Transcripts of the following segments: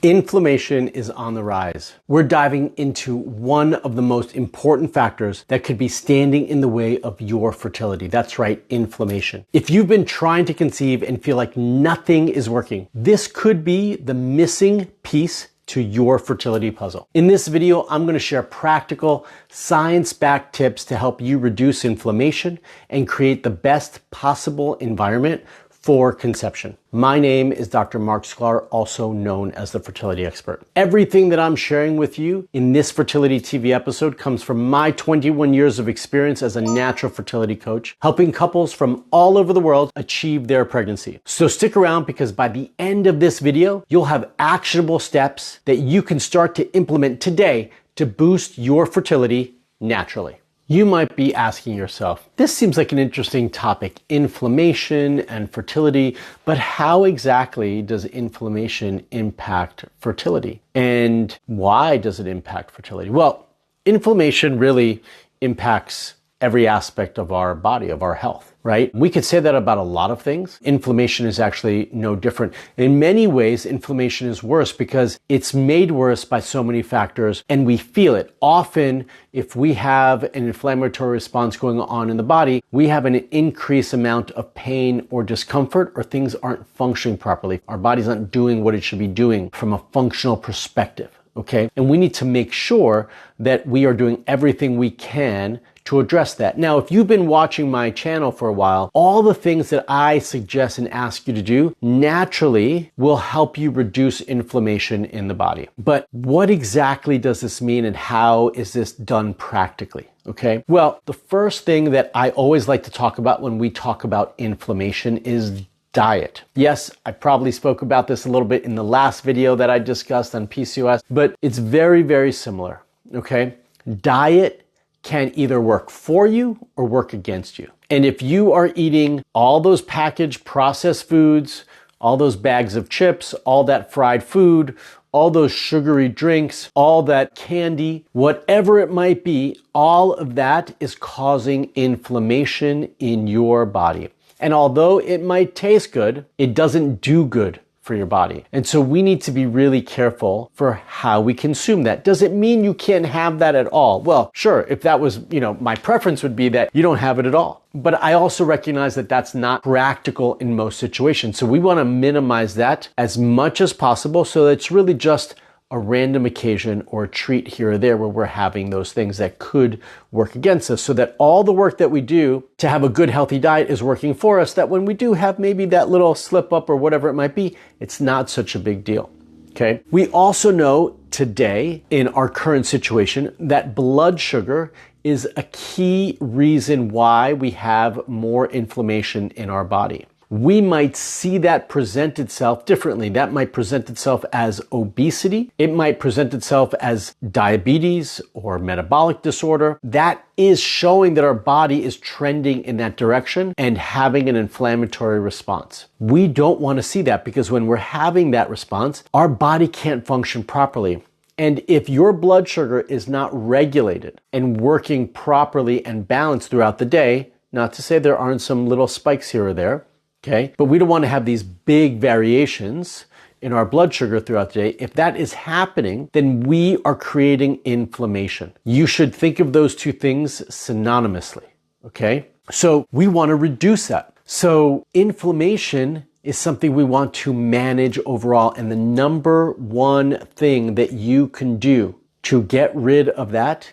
Inflammation is on the rise. We're diving into one of the most important factors that could be standing in the way of your fertility. That's right, inflammation. If you've been trying to conceive and feel like nothing is working, this could be the missing piece to your fertility puzzle. In this video, I'm going to share practical, science-backed tips to help you reduce inflammation and create the best possible environment for conception. My name is Dr. Mark Sklar, also known as the Fertility Expert. Everything that I'm sharing with you in this Fertility TV episode comes from my 21 years of experience as a natural fertility coach, helping couples from all over the world achieve their pregnancy. So stick around, because by the end of this video, you'll have actionable steps that you can start to implement today to boost your fertility naturally. You might be asking yourself, this seems like an interesting topic, inflammation and fertility, but how exactly does inflammation impact fertility? And why does it impact fertility? Well, inflammation really impacts every aspect of our body, of our health, right? We could say that about a lot of things. Inflammation is actually no different. In many ways, inflammation is worse because it's made worse by so many factors and we feel it. Often, if we have an inflammatory response going on in the body, we have an increased amount of pain or discomfort, or things aren't functioning properly. Our body's not doing what it should be doing from a functional perspective, okay? And we need to make sure that we are doing everything we can to address that. Now, if you've been watching my channel for a while, all the things that I suggest and ask you to do naturally will help you reduce inflammation in the body. But what exactly does this mean, and how is this done practically? Okay. Well, the first thing that I always like to talk about when we talk about inflammation is diet. Yes, I probably spoke about this a little bit in the last video that I discussed on PCOS, but it's very, very similar. Okay. Diet can either work for you or work against you. And if you are eating all those packaged processed foods, all those bags of chips, all that fried food, all those sugary drinks, all that candy, whatever it might be, all of that is causing inflammation in your body. And although it might taste good, it doesn't do good for your body. And so we need to be really careful for how we consume that. Does it mean you can't have that at all? Well, sure, if that was, my preference would be that you don't have it at all. But I also recognize that that's not practical in most situations. So we want to minimize that as much as possible, so that it's really just a random occasion or a treat here or there where we're having those things that could work against us, so that all the work that we do to have a good, healthy diet is working for us, that when we do have maybe that little slip up or whatever it might be, it's not such a big deal. Okay. We also know today, in our current situation, that blood sugar is a key reason why we have more inflammation in our body. We might see that present itself differently. That might present itself as obesity. It might present itself as diabetes or metabolic disorder. That is showing that our body is trending in that direction and having an inflammatory response. We don't want to see that, because when we're having that response, our body can't function properly. And if your blood sugar is not regulated and working properly and balanced throughout the day, not to say there aren't some little spikes here or there, okay, but we don't want to have these big variations in our blood sugar throughout the day. If that is happening, then we are creating inflammation. You should think of those two things synonymously, okay? So we want to reduce that. So inflammation is something we want to manage overall. And the number one thing that you can do to get rid of that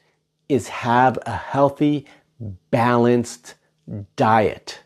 is have a healthy, balanced diet,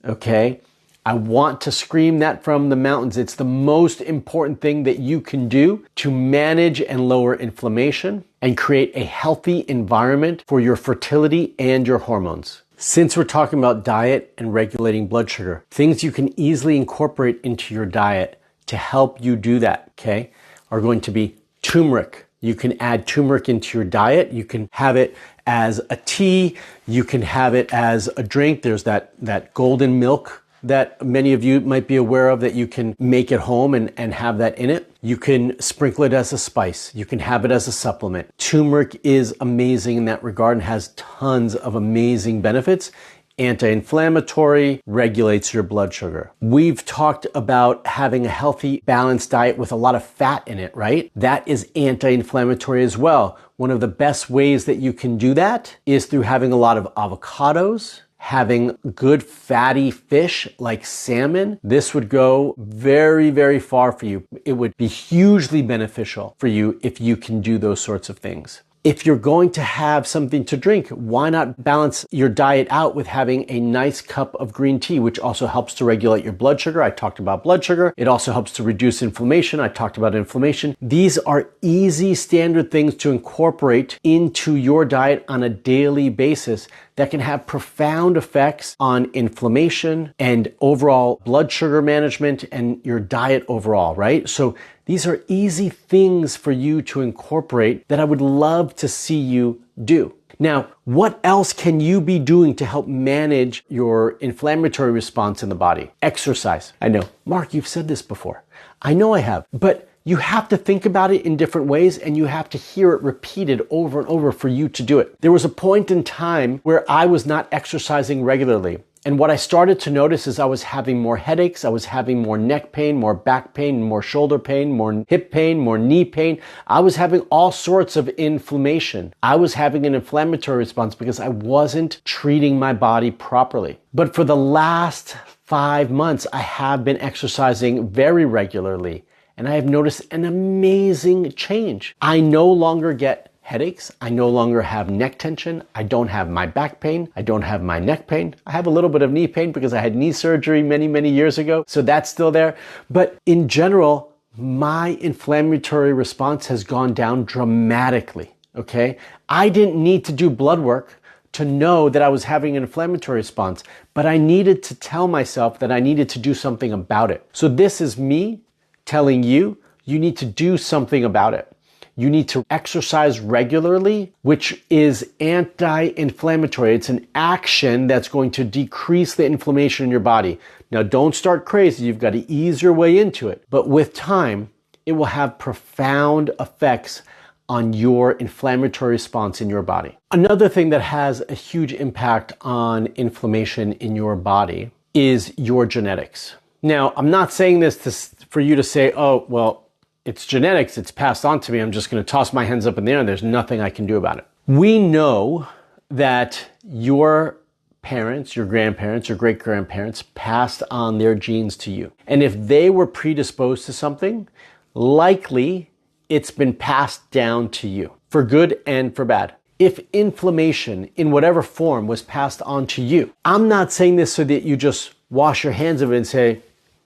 okay? I want to scream that from the mountains. It's the most important thing that you can do to manage and lower inflammation and create a healthy environment for your fertility and your hormones. Since we're talking about diet and regulating blood sugar, things you can easily incorporate into your diet to help you do that, okay, are going to be turmeric. You can add turmeric into your diet. You can have it as a tea. You can have it as a drink. There's that golden milk that many of you might be aware of that you can make at home and have that in it. You can sprinkle it as a spice. You can have it as a supplement. Turmeric is amazing in that regard and has tons of amazing benefits anti-inflammatory, regulates your blood sugar. We've talked about having a healthy, balanced diet with a lot of fat in it, right? That is anti-inflammatory as well. One of the best ways that you can do that is through having a lot of avocados, having good fatty fish like salmon. This would go very, very far for you. It would be hugely beneficial for you if you can do those sorts of things. If you're going to have something to drink, why not balance your diet out with having a nice cup of green tea, which also helps to regulate your blood sugar. I talked about blood sugar. It also helps to reduce inflammation. I talked about inflammation. These are easy standard things to incorporate into your diet on a daily basis that can have profound effects on inflammation and overall blood sugar management and your diet overall, right? So these are easy things for you to incorporate that I would love to see you do. Now, what else can you be doing to help manage your inflammatory response in the body? Exercise. I know, Mark, you've said this before. I know I have, but you have to think about it in different ways and you have to hear it repeated over and over for you to do it. There was a point in time where I was not exercising regularly. And what I started to notice is I was having more headaches, I was having more neck pain, more back pain, more shoulder pain, more hip pain, more knee pain. I was having all sorts of inflammation. I was having an inflammatory response because I wasn't treating my body properly. But for the last 5 months, I have been exercising very regularly. And I have noticed an amazing change. I no longer get headaches. I no longer have neck tension. I don't have my back pain. I don't have my neck pain. I have a little bit of knee pain because I had knee surgery many, many years ago. So that's still there. But in general, my inflammatory response has gone down dramatically. Okay. I didn't need to do blood work to know that I was having an inflammatory response, but I needed to tell myself that I needed to do something about it. So this is me telling you, you need to do something about it. You need to exercise regularly, which is anti-inflammatory. It's an action that's going to decrease the inflammation in your body. Now, don't start crazy. You've got to ease your way into it. But with time, it will have profound effects on your inflammatory response in your body. Another thing that has a huge impact on inflammation in your body is your genetics. Now, I'm not saying this for you to say, oh, well, it's genetics, it's passed on to me. I'm just going to toss my hands up in the air and there's nothing I can do about it. We know that your parents, your grandparents, your great-grandparents passed on their genes to you. And if they were predisposed to something, likely it's been passed down to you for good and for bad. If inflammation in whatever form was passed on to you, I'm not saying this so that you just wash your hands of it and say,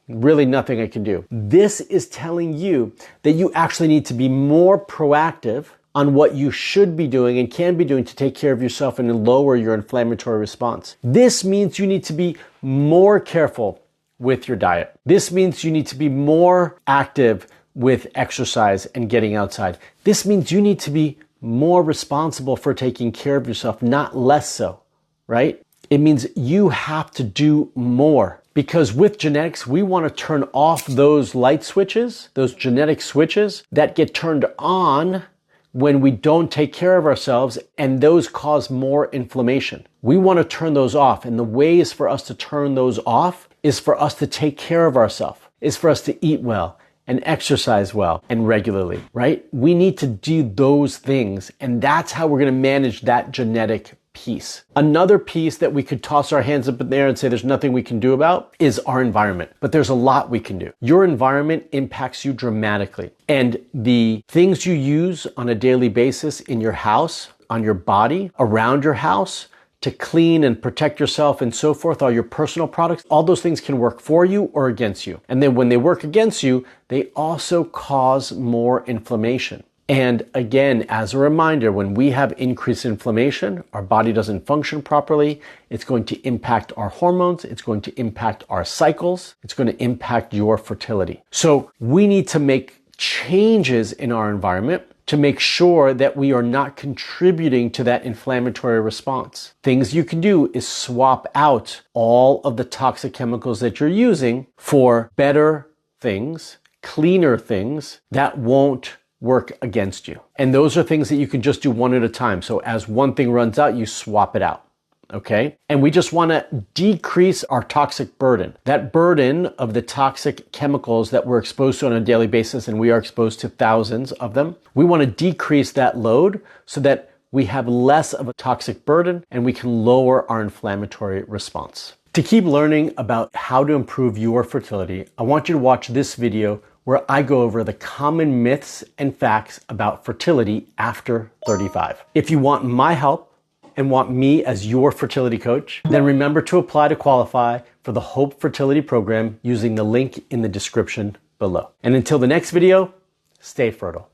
really nothing I can do. This is telling you that you actually need to be more proactive on what you should be doing and can be doing to take care of yourself and lower your inflammatory response. This means you need to be more careful with your diet. This means you need to be more active with exercise and getting outside. This means you need to be more responsible for taking care of yourself, not less so, right? It means you have to do more. Because with genetics, we want to turn off those light switches, those genetic switches that get turned on when we don't take care of ourselves, and those cause more inflammation. We want to turn those off. And the ways for us to turn those off is for us to take care of ourselves, is for us to eat well and exercise well and regularly, right? We need to do those things. And that's how we're going to manage that genetic piece. Another piece that we could toss our hands up in there and say there's nothing we can do about is our environment. But there's a lot we can do. Your environment impacts you dramatically. And the things you use on a daily basis in your house, on your body, around your house, to clean and protect yourself and so forth, all your personal products, all those things can work for you or against you. And then when they work against you, they also cause more inflammation. And again, as a reminder, when we have increased inflammation, our body doesn't function properly. It's going to impact our hormones. It's going to impact our cycles. It's going to impact your fertility. So we need to make changes in our environment to make sure that we are not contributing to that inflammatory response. Things you can do is swap out all of the toxic chemicals that you're using for better things, cleaner things that won't work against you. And those are things that you can just do one at a time. So as one thing runs out, you swap it out. okay? And we just want to decrease our toxic burden. That burden of the toxic chemicals that we're exposed to on a daily basis, and we are exposed to thousands of them, we want to decrease that load so that we have less of a toxic burden and we can lower our inflammatory response. To keep learning about how to improve your fertility, I want you to watch this video where I go over the common myths and facts about fertility after 35. If you want my help and want me as your fertility coach, then remember to apply to qualify for the Hope Fertility Program using the link in the description below. And until the next video, stay fertile.